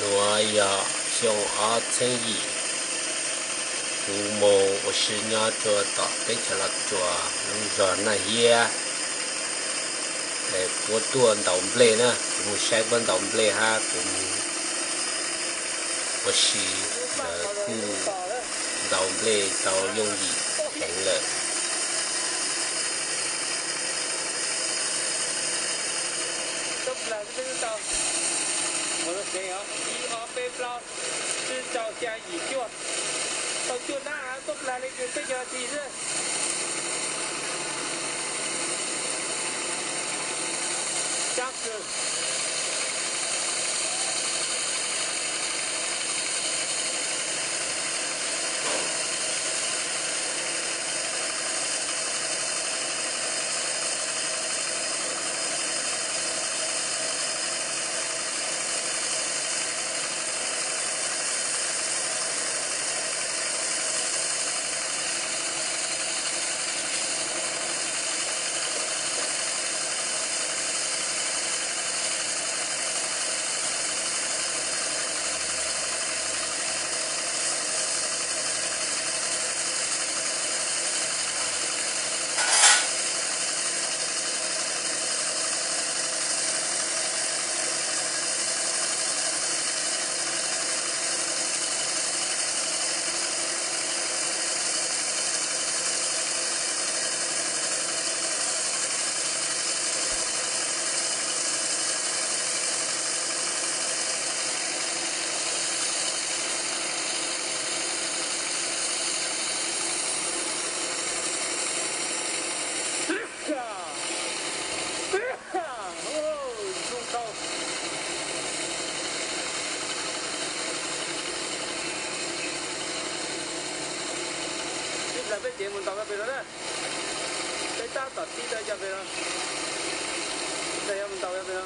诺亚小阿成义，古某我是伢做到被吃了做，能说那些，我多倒不来呢，我晒不倒不来哈，我是古倒不来倒容易停了。来这边到，我说谁啊？1号背包是找家乙做，到做那啊，都来了就这个地是，这样子。là cái chuyện mình tàu ra về đó đấy, cái ta tọt đi đây ra về đó, đây mình tàu ra về đó.